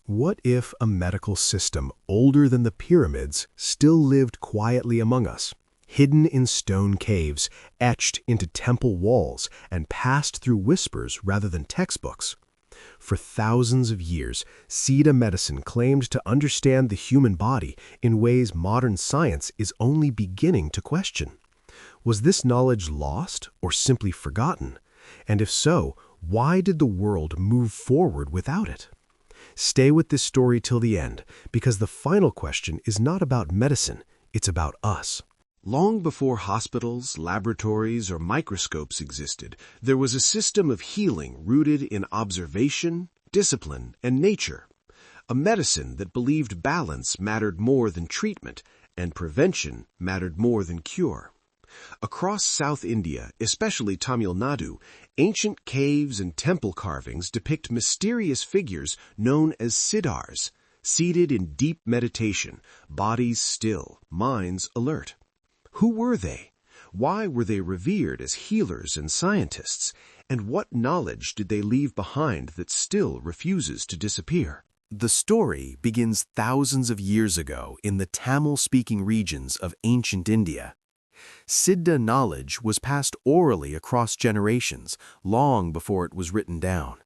What if a medical system older than the pyramids still lived quietly among us, hidden in stone caves, etched into temple walls, and passed through whispers rather than textbooks? For thousands of years, Siddha medicine claimed to understand the human body in ways modern science is only beginning to question. Was this knowledge lost or simply forgotten? And if so, why did the world move forward without it? Stay with this story till the end, because the final question is not about medicine, it's about us. Long before hospitals, laboratories, or microscopes existed, there was a system of healing rooted in observation, discipline, and nature. A medicine that believed balance mattered more than treatment, and prevention mattered more than cure. Across South India, especially Tamil Nadu, ancient caves and temple carvings depict mysterious figures known as Siddhars, seated in deep meditation, bodies still, minds alert. Who were they? Why were they revered as healers and scientists? And what knowledge did they leave behind that still refuses to disappear? The story begins thousands of years ago in the Tamil-speaking regions of ancient India. Siddha knowledge was passed orally across generations, long before it was written down.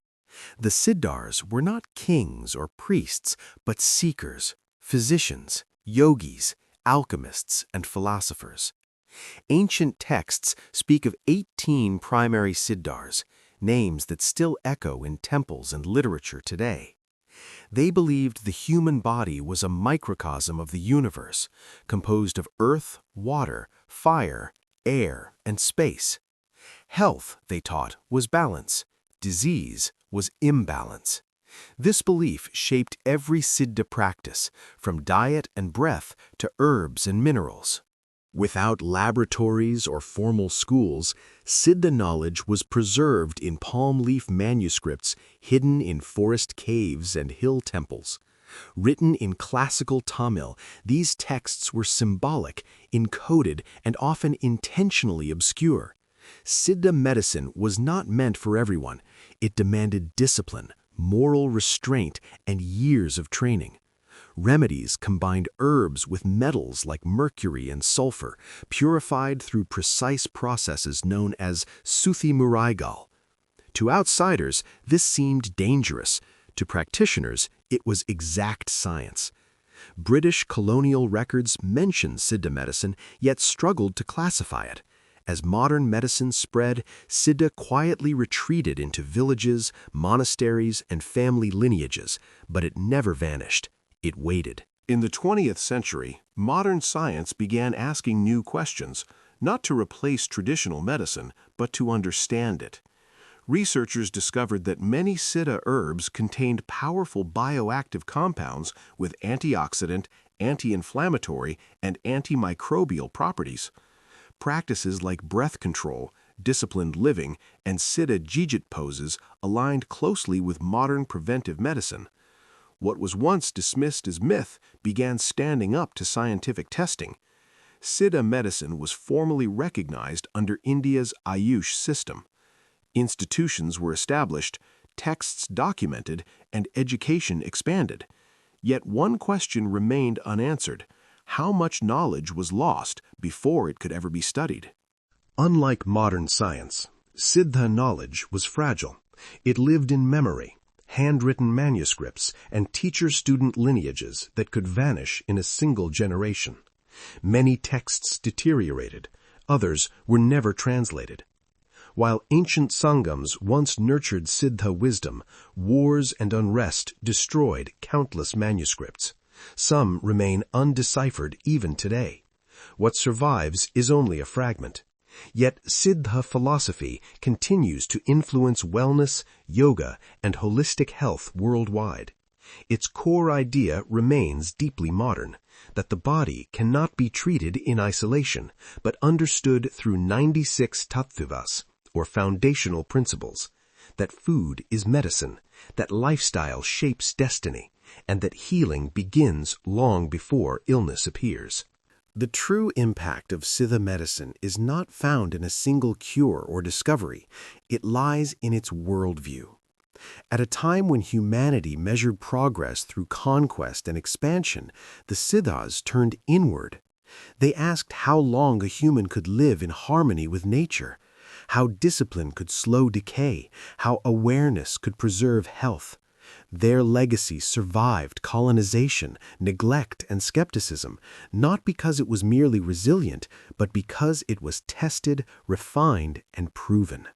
The Siddhars were not kings or priests, but seekers, physicians, yogis, alchemists, and philosophers. Ancient texts speak of 18 primary Siddhars, names that still echo in temples and literature today. They believed the human body was a microcosm of the universe, composed of earth, water, fire, air, and space. Health, they taught, was balance. Disease was imbalance. This belief shaped every Siddha practice, from diet and breath to herbs and minerals. Without laboratories or formal schools, Siddha knowledge was preserved in palm leaf manuscripts hidden in forest caves and hill temples. Written in classical Tamil, these texts were symbolic, encoded, and often intentionally obscure. Siddha medicine was not meant for everyone. It demanded discipline, moral restraint, and years of training. Remedies combined herbs with metals like mercury and sulfur, purified through precise processes known as Suthi Muraigal. To outsiders, this seemed dangerous. To practitioners, it was exact science. British colonial records mentioned Siddha medicine, yet struggled to classify it. As modern medicine spread, Siddha quietly retreated into villages, monasteries, and family lineages, but it never vanished. It waited. In the 20th century, modern science began asking new questions, not to replace traditional medicine, but to understand it. Researchers discovered that many Siddha herbs contained powerful bioactive compounds with antioxidant, anti-inflammatory, and antimicrobial properties. Practices like breath control, disciplined living, and Siddha Jijit poses aligned closely with modern preventive medicine. What was once dismissed as myth began standing up to scientific testing. Siddha medicine was formally recognized under India's Ayush system. Institutions were established, texts documented, and education expanded. Yet one question remained unanswered: how much knowledge was lost before it could ever be studied? Unlike modern science, Siddha knowledge was fragile. It lived in memory, handwritten manuscripts, and teacher-student lineages that could vanish in a single generation. Many texts deteriorated. Others were never translated. While ancient Sangams once nurtured Siddha wisdom, wars and unrest destroyed countless manuscripts. Some remain undeciphered even today. What survives is only a fragment. Yet Siddha philosophy continues to influence wellness, yoga, and holistic health worldwide. Its core idea remains deeply modern, that the body cannot be treated in isolation, but understood through 96 tattvas, or foundational principles, that food is medicine, that lifestyle shapes destiny, and that healing begins long before illness appears. The true impact of Siddha medicine is not found in a single cure or discovery. It lies in its worldview. At a time when humanity measured progress through conquest and expansion, the Siddhars turned inward. They asked how long a human could live in harmony with nature, how discipline could slow decay, how awareness could preserve health. Their legacy survived colonization, neglect, and skepticism, not because it was merely resilient, but because it was tested, refined, and proven.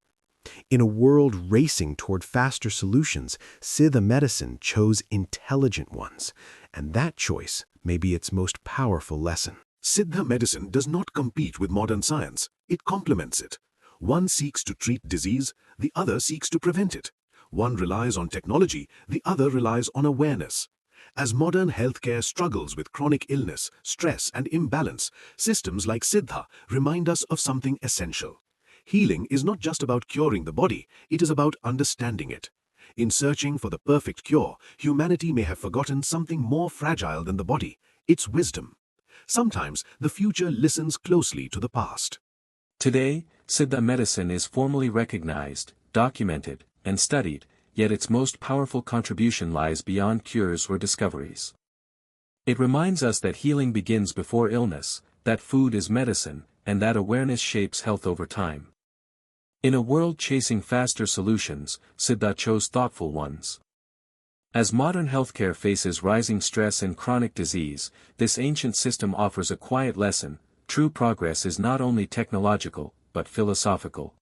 In a world racing toward faster solutions, Siddha medicine chose intelligent ones, and that choice may be its most powerful lesson. Siddha medicine does not compete with modern science. It complements it. One seeks to treat disease, the other seeks to prevent it. One relies on technology, the other relies on awareness. As modern healthcare struggles with chronic illness, stress, and imbalance, systems like Siddha remind us of something essential. Healing is not just about curing the body, it is about understanding it. In searching for the perfect cure, humanity may have forgotten something more fragile than the body, its wisdom. Sometimes the future listens closely to the past. Today, Siddha medicine is formally recognized, documented, and studied, yet its most powerful contribution lies beyond cures or discoveries. It reminds us that healing begins before illness, that food is medicine, and that awareness shapes health over time. In a world chasing faster solutions, Siddha chose thoughtful ones. As modern healthcare faces rising stress and chronic disease, this ancient system offers a quiet lesson: true progress is not only technological, but philosophical.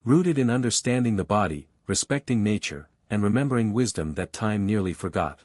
Rooted in understanding the body, respecting nature, and remembering wisdom that time nearly forgot.